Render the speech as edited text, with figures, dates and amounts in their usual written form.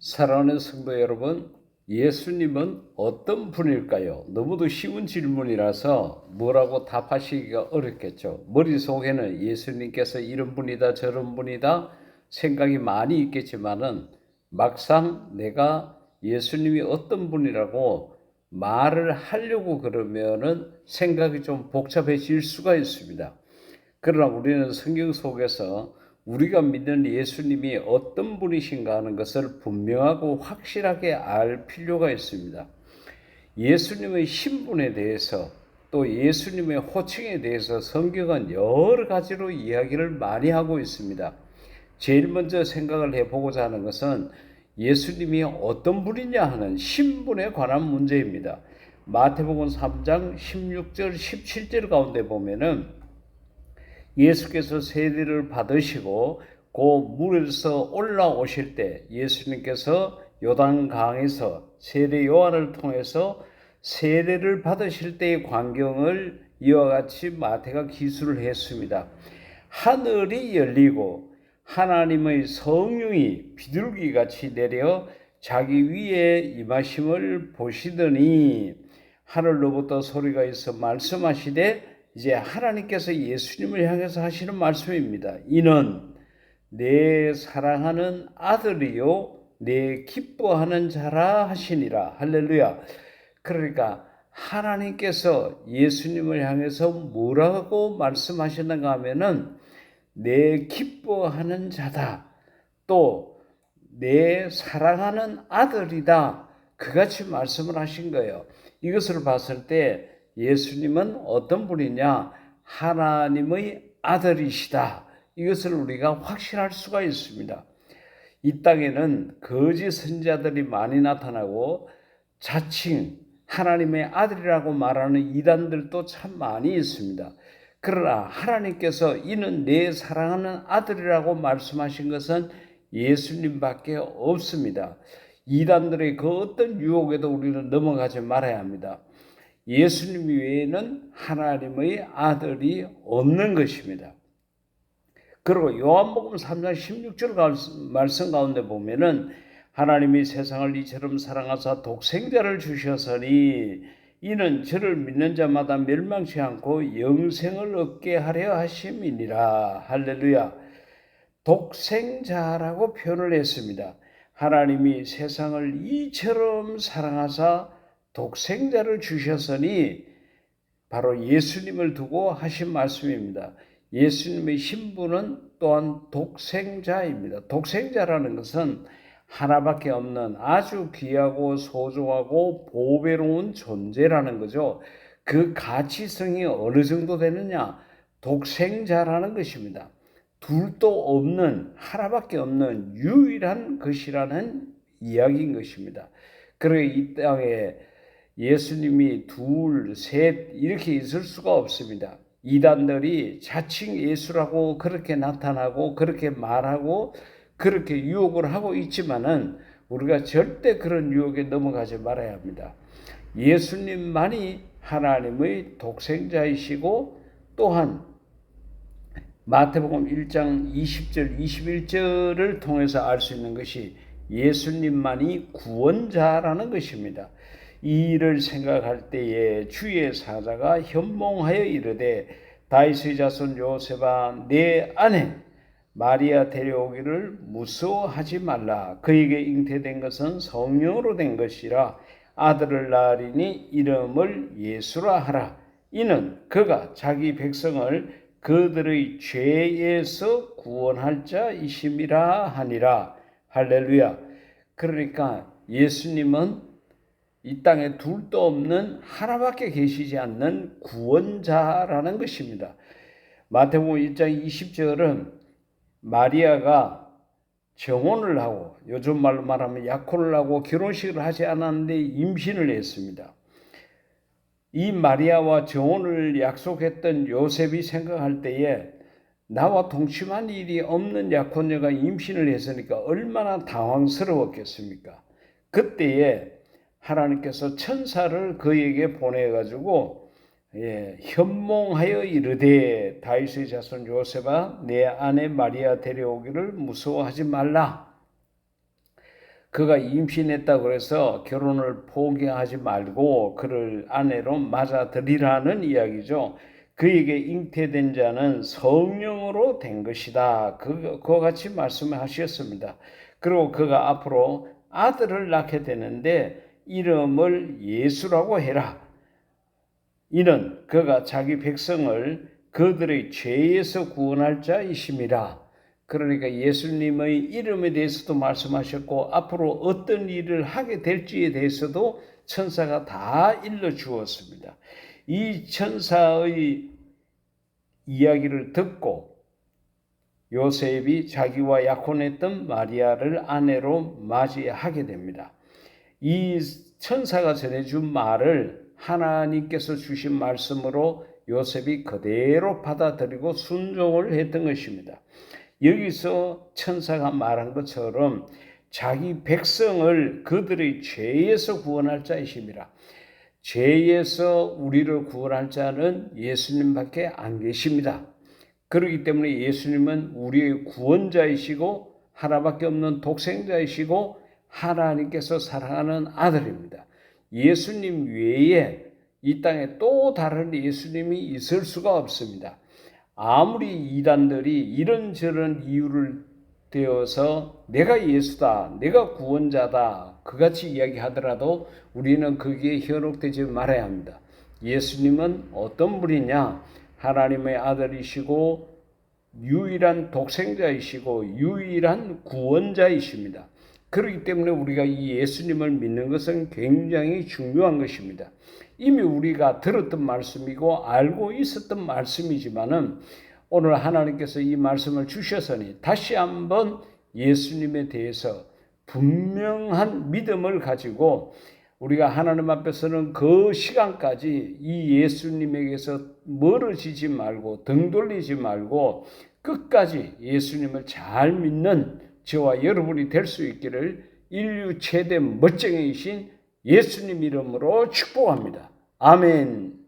사랑하는 성도 여러분, 예수님은 어떤 분일까요? 너무도 쉬운 질문이라서 뭐라고 답하시기가 어렵겠죠. 머릿속에는 예수님께서 이런 분이다 저런 분이다 생각이 많이 있겠지만은 막상 내가 예수님이 어떤 분이라고 말을 하려고 그러면은 생각이 좀 복잡해질 수가 있습니다. 그러나 우리는 성경 속에서 우리가 믿는 예수님이 어떤 분이신가 하는 것을 분명하고 확실하게 알 필요가 있습니다. 예수님의 신분에 대해서 또 예수님의 호칭에 대해서 성경은 여러 가지로 이야기를 많이 하고 있습니다. 제일 먼저 생각을 해보고자 하는 것은 예수님이 어떤 분이냐 하는 신분에 관한 문제입니다. 마태복음 3장 16절 17절 가운데 보면은 예수께서 세례를 받으시고 그 물에서 올라오실 때 예수님께서 요단강에서 세례 요한을 통해서 세례를 받으실 때의 광경을 이와 같이 마태가 기술을 했습니다. 하늘이 열리고 하나님의 성령이 비둘기같이 내려 자기 위에 임하심을 보시더니 하늘로부터 소리가 있어 말씀하시되, 이제 하나님께서 예수님을 향해서 하시는 말씀입니다. 이는 내 사랑하는 아들이요 내 기뻐하는 자라 하시니라. 할렐루야. 그러니까 하나님께서 예수님을 향해서 뭐라고 말씀하셨는가 하면은 내 기뻐하는 자다, 또 내 사랑하는 아들이다, 그같이 말씀을 하신 거예요. 이것을 봤을 때 예수님은 어떤 분이냐? 하나님의 아들이시다. 이것을 우리가 확신할 수가 있습니다. 이 땅에는 거짓 선지자들이 많이 나타나고 자칭 하나님의 아들이라고 말하는 이단들도 참 많이 있습니다. 그러나 하나님께서 이는 내 사랑하는 아들이라고 말씀하신 것은 예수님밖에 없습니다. 이단들의 그 어떤 유혹에도 우리는 넘어가지 말아야 합니다. 예수님 외에는 하나님의 아들이 없는 것입니다. 그리고 요한복음 3장 16절 말씀 가운데 보면은 하나님이 세상을 이처럼 사랑하사 독생자를 주셨으니 이는 저를 믿는 자마다 멸망치 않고 영생을 얻게 하려 하심이니라. 할렐루야. 독생자라고 표현을 했습니다. 하나님이 세상을 이처럼 사랑하사 독생자를 주셨으니 바로 예수님을 두고 하신 말씀입니다. 예수님의 신분은 또한 독생자입니다. 독생자라는 것은 하나밖에 없는 아주 귀하고 소중하고 보배로운 존재라는 거죠. 그 가치성이 어느 정도 되느냐? 독생자라는 것입니다. 둘도 없는, 하나밖에 없는 유일한 것이라는 이야기인 것입니다. 그러니 이 땅에 예수님이 둘, 셋 이렇게 있을 수가 없습니다. 이단들이 자칭 예수라고 그렇게 나타나고 그렇게 말하고 그렇게 유혹을 하고 있지만은 우리가 절대 그런 유혹에 넘어가지 말아야 합니다. 예수님만이 하나님의 독생자이시고 또한 마태복음 1장 20절 21절을 통해서 알 수 있는 것이 예수님만이 구원자라는 것입니다. 이 일을 생각할 때에 주의 사자가 현몽하여 이르되, 다윗의 자손 요셉아 내 아내 마리아 데려오기를 무서워하지 말라. 그에게 잉태된 것은 성령으로 된 것이라. 아들을 낳으리니 이름을 예수라 하라. 이는 그가 자기 백성을 그들의 죄에서 구원할 자이심이라 하니라. 할렐루야. 그러니까 예수님은 이 땅에 둘도 없는 하나밖에 계시지 않는 구원자라는 것입니다. 마태복음 1장 20절은 마리아가 정혼을 하고, 요즘 말로 말하면 약혼을 하고 결혼식을 하지 않았는데 임신을 했습니다. 이 마리아와 정혼을 약속했던 요셉이 생각할 때에 나와 동침한 일이 없는 약혼녀가 임신을 했으니까 얼마나 당황스러웠겠습니까? 그때에 하나님께서 천사를 그에게 보내가지고 현몽하여 이르되, 다윗의 자손 요셉아 내 아내 마리아 데려오기를 무서워하지 말라. 그가 임신했다고 해서 결혼을 포기하지 말고 그를 아내로 맞아들이라는 이야기죠. 그에게 잉태된 자는 성령으로 된 것이다. 그와 같이 말씀하셨습니다. 그리고 그가 앞으로 아들을 낳게 되는데 이름을 예수라고 해라. 이는 그가 자기 백성을 그들의 죄에서 구원할 자이심이라. 그러니까 예수님의 이름에 대해서도 말씀하셨고 앞으로 어떤 일을 하게 될지에 대해서도 천사가 다 일러주었습니다. 이 천사의 이야기를 듣고 요셉이 자기와 약혼했던 마리아를 아내로 맞이하게 됩니다. 이 천사가 전해준 말을 하나님께서 주신 말씀으로 요셉이 그대로 받아들이고 순종을 했던 것입니다. 여기서 천사가 말한 것처럼 자기 백성을 그들의 죄에서 구원할 자이심이라. 죄에서 우리를 구원할 자는 예수님밖에 안 계십니다. 그렇기 때문에 예수님은 우리의 구원자이시고 하나밖에 없는 독생자이시고 하나님께서 사랑하는 아들입니다. 예수님 외에 이 땅에 또 다른 예수님이 있을 수가 없습니다. 아무리 이단들이 이런저런 이유를 대어서 내가 예수다, 내가 구원자다 그같이 이야기하더라도 우리는 거기에 현혹되지 말아야 합니다. 예수님은 어떤 분이냐? 하나님의 아들이시고 유일한 독생자이시고 유일한 구원자이십니다. 그렇기 때문에 우리가 이 예수님을 믿는 것은 굉장히 중요한 것입니다. 이미 우리가 들었던 말씀이고 알고 있었던 말씀이지만은 오늘 하나님께서 이 말씀을 주셨으니 다시 한번 예수님에 대해서 분명한 믿음을 가지고 우리가 하나님 앞에서는 그 시간까지 이 예수님에게서 멀어지지 말고 등 돌리지 말고 끝까지 예수님을 잘 믿는 저와 여러분이 될 수 있기를 인류 최대 멋쟁이이신 예수님 이름으로 축복합니다. 아멘.